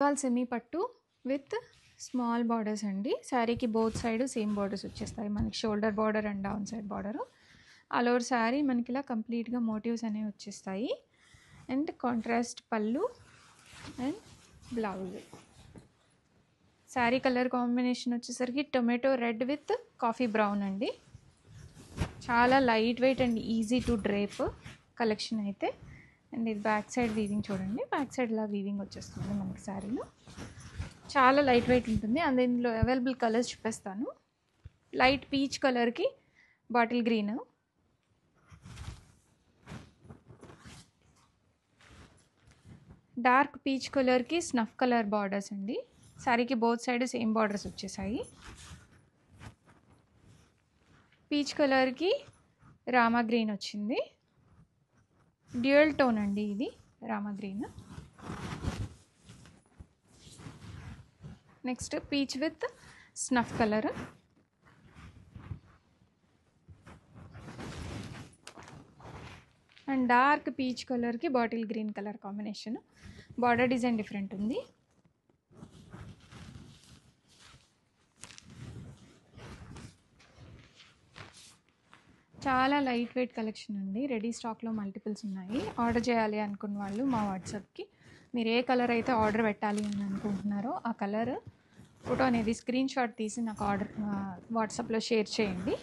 Gadwal semi పట్టు with small borders అండి. శారీకి బోత్ సైడ్ సేమ్ బార్డర్స్ వచ్చేస్తాయి. మనకి shoulder border and down side border. All over saree మనకి ఇలా కంప్లీట్గా మోటివ్స్ అనేవి వచ్చేస్తాయి. అండ్ కాంట్రాస్ట్ పళ్ళు and blouse. Saree colour combination వచ్చేసరికి tomato red with coffee brown అండి. చాలా light weight and easy to drape collection అయితే. అండ్ ఇది బ్యాక్ సైడ్ వీవింగ్ చూడండి. బ్యాక్ సైడ్ ఇలా వీవింగ్ వచ్చేస్తుంది మనకి శారీలో. చాలా లైట్ వెయిట్ ఉంటుంది. అండ్ ఇందులో అవైలబుల్ కలర్స్ చూపిస్తాను. లైట్ పీచ్ కలర్కి బాటిల్ గ్రీన్, డార్క్ పీచ్ కలర్కి స్నఫ్ కలర్ బార్డర్స్ అండి. శారీకి బోత్ సైడ్ సేమ్ బార్డర్స్ వచ్చేసాయి. పీచ్ కలర్కి రామా గ్రీన్ వచ్చింది. డ్యూయల్ టోన్ అండి ఇది Rama green. Next peach with snuff colour. And dark peach కలర్కి bottle green colour combination. Border design different ఉంది. చాలా లైట్ వెయిట్ కలెక్షన్ అండి. రెడీ స్టాక్లో మల్టిపుల్స్ ఉన్నాయి. ఆర్డర్ చేయాలి అనుకున్న వాళ్ళు మా వాట్సాప్కి మీరు ఏ కలర్ అయితే ఆర్డర్ పెట్టాలి అని అనుకుంటున్నారో ఆ కలర్ ఫోటో అనేది స్క్రీన్ షాట్ తీసి నాకు ఆర్డర్ వాట్సాప్లో షేర్ చేయండి.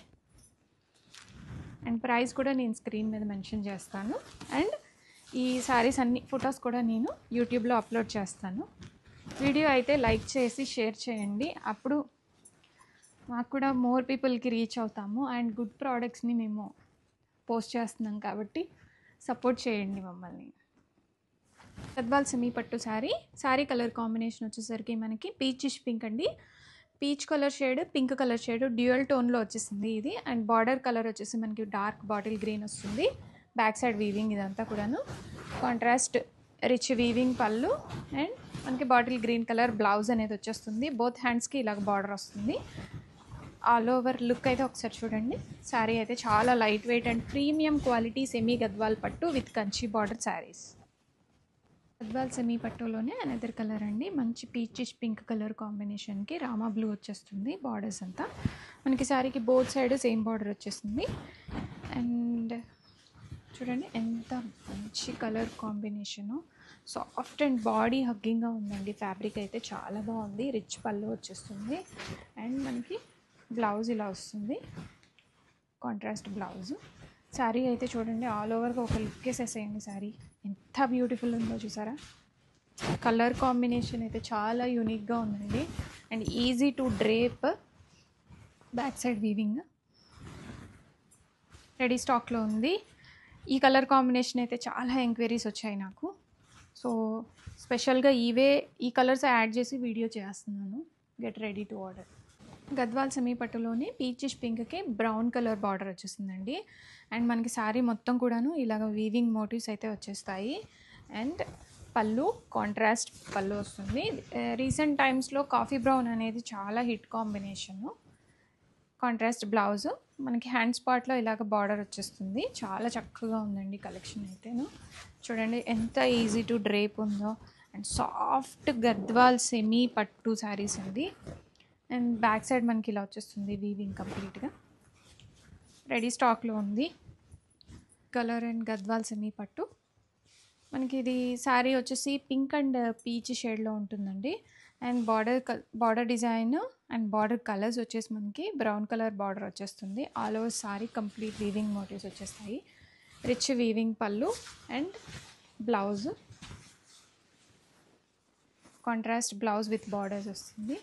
అండ్ ప్రైస్ కూడా నేను స్క్రీన్ మీద మెన్షన్ చేస్తాను. అండ్ ఈ శారీస్ అన్ని ఫొటోస్ కూడా నేను యూట్యూబ్లో అప్లోడ్ చేస్తాను. వీడియో అయితే లైక్ చేసి షేర్ చేయండి. అప్పుడు మాకు కూడా మోర్ పీపుల్కి రీచ్ అవుతాము. అండ్ గుడ్ ప్రోడక్ట్స్ని మేము పోస్ట్ చేస్తున్నాం కాబట్టి సపోర్ట్ చేయండి మమ్మల్ని. గద్వాల్ సెమీ పట్టు శారీ కలర్ కాంబినేషన్ వచ్చేసరికి మనకి పీచిష్ పింక్ అండి. Peach colour shade, pink colour shade dual టోన్లో వచ్చేసింది ఇది. అండ్ బార్డర్ కలర్ వచ్చేసి మనకి డార్క్ బాటిల్ గ్రీన్ వస్తుంది. బ్యాక్ సైడ్ వీవింగ్ ఇదంతా కూడాను. కాంట్రాస్ట్ రిచ్ వీవింగ్ పళ్ళు అండ్ మనకి బాటిల్ గ్రీన్ కలర్ బ్లౌజ్ అనేది వచ్చేస్తుంది. బోత్ హ్యాండ్స్కి ఇలాగ బార్డర్ వస్తుంది. ఆల్ ఓవర్ లుక్ అయితే ఒకసారి చూడండి. శారీ అయితే చాలా light weight and premium quality semi Gadwal పట్టు with Kanchi border sarees. Gadwal semi పట్టులోనే అనదర్ కలర్ అండి. మంచి పీచిష్ పింక్ కలర్ కాంబినేషన్కి రామా బ్లూ వచ్చేస్తుంది. బార్డర్స్ అంతా మనకి శారీకి బోత్ సైడ్ సేమ్ బార్డర్ వచ్చేస్తుంది. అండ్ చూడండి ఎంత మంచి colour combination. Soft and body హగ్గింగ్గా ఉందండి. ఫ్యాబ్రిక్ అయితే చాలా బాగుంది. రిచ్ పళ్ళు వచ్చేస్తుంది. అండ్ మనకి బ్లౌజ్ ఇలా వస్తుంది. Contrast blouse. శారీ అయితే చూడండి ఆల్ ఓవర్గా ఒక లుక్ వేసేసేయండి. శారీ ఎంత బ్యూటిఫుల్ ఉందో చూసారా. కలర్ కాంబినేషన్ అయితే చాలా యూనిక్గా ఉందండి. And easy to drape. Back side weaving ready స్టాక్లో ఉంది. ఈ కలర్ కాంబినేషన్ అయితే చాలా ఎంక్వైరీస్ వచ్చాయి నాకు. సో స్పెషల్గా ఈ కలర్స్ యాడ్ చేసి వీడియో చేస్తున్నాను. Get ready to order. Gadwal semi పట్టులోనే పీచిష్ పింక్కి బ్రౌన్ కలర్ బార్డర్ వచ్చేసిందండి. అండ్ మనకి శారీ మొత్తం కూడాను ఇలాగ వీవింగ్ మోటివ్స్ అయితే వచ్చేస్తాయి. అండ్ పళ్ళు కాంట్రాస్ట్ పళ్ళు వస్తుంది. రీసెంట్ టైమ్స్లో కాఫీ బ్రౌన్ అనేది చాలా హిట్ కాంబినేషను. కాంట్రాస్ట్ బ్లౌజ్ మనకి హ్యాండ్ స్పాట్లో ఇలాగ బార్డర్ వచ్చేస్తుంది. చాలా చక్కగా ఉందండి కలెక్షన్ అయితేను. చూడండి ఎంత ఈజీ టు డ్రేప్ ఉందో. అండ్ సాఫ్ట్ గద్వాల్ సెమీ పట్టు శారీస్ అండి. అండ్ బ్యాక్ సైడ్ మనకి ఇలా వచ్చేస్తుంది వీవింగ్ కంప్లీట్గా. రెడీ స్టాక్లో ఉంది. కలర్ అండ్ గద్వాల్ సెమీ పట్టు. మనకి ఇది శారీ వచ్చేసి పింక్ అండ్ పీచ్ షేడ్లో ఉంటుందండి. And border design and border colours వచ్చేసి మనకి బ్రౌన్ కలర్ బార్డర్ వచ్చేస్తుంది. All over saree complete weaving motifs వచ్చేస్తాయి. రిచ్ వీవింగ్ పళ్ళు and blouse. Contrast blouse with borders వస్తుంది.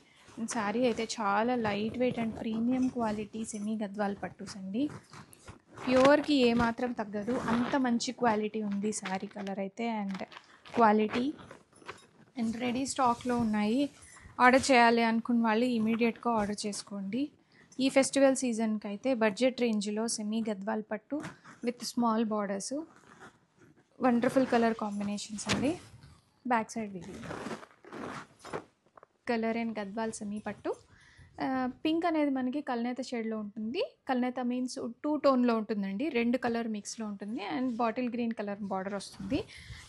శారీ అయితే చాలా light weight and premium quality semi Gadwal పట్టుస్ అండి. ప్యూర్కి ఏమాత్రం తగ్గదు, అంత మంచి క్వాలిటీ ఉంది శారీ కలర్ అయితే అండ్ క్వాలిటీ. అండ్ రెడీ స్టాక్లో ఉన్నాయి. ఆర్డర్ చేయాలి అనుకున్న వాళ్ళు ఇమీడియట్గా ఆర్డర్ చేసుకోండి. ఈ ఫెస్టివల్ సీజన్కి అయితే బడ్జెట్ రేంజ్లో సెమీ గద్వాల్ పట్టు with small borders. Wonderful colour combinations అండి. Back side video. Colour and Gadwal semi పట్టు పింక్ అనేది మనకి కల్నేత షేడ్లో ఉంటుంది. కల్నేత మీన్స్ 2 టోన్లో ఉంటుందండి, 2 కలర్ మిక్స్లో ఉంటుంది. And bottle green colour border వస్తుంది.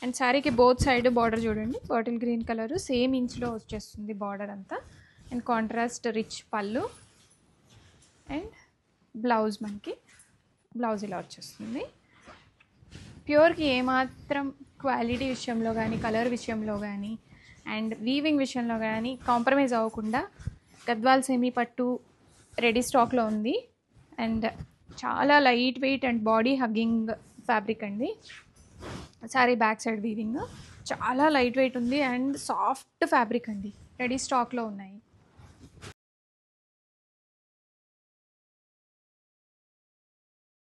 అండ్ శారీకి బోత్ సైడ్ బార్డర్ చూడండి, బాటిల్ గ్రీన్ కలర్ సేమ్ ఇంచ్లో వచ్చేస్తుంది బార్డర్ అంతా. అండ్ కాంట్రాస్ట్ రిచ్ పళ్ళు అండ్ బ్లౌజ్, మనకి బ్లౌజ్ ఇలా వచ్చేస్తుంది. ప్యూర్కి ఏమాత్రం క్వాలిటీ విషయంలో కానీ, కలర్ విషయంలో కానీ, అండ్ వీవింగ్ విషయంలో కానీ కాంప్రమైజ్ అవ్వకుండా గద్వాల్ సెమీ పట్టు రెడీ స్టాక్లో ఉంది. అండ్ చాలా light weight and body hugging fabric అండి. సారీ బ్యాక్ సైడ్ వీవింగ్ చాలా లైట్ వెయిట్ ఉంది అండ్ సాఫ్ట్ ఫ్యాబ్రిక్ అండి. రెడీ స్టాక్లో ఉన్నాయి.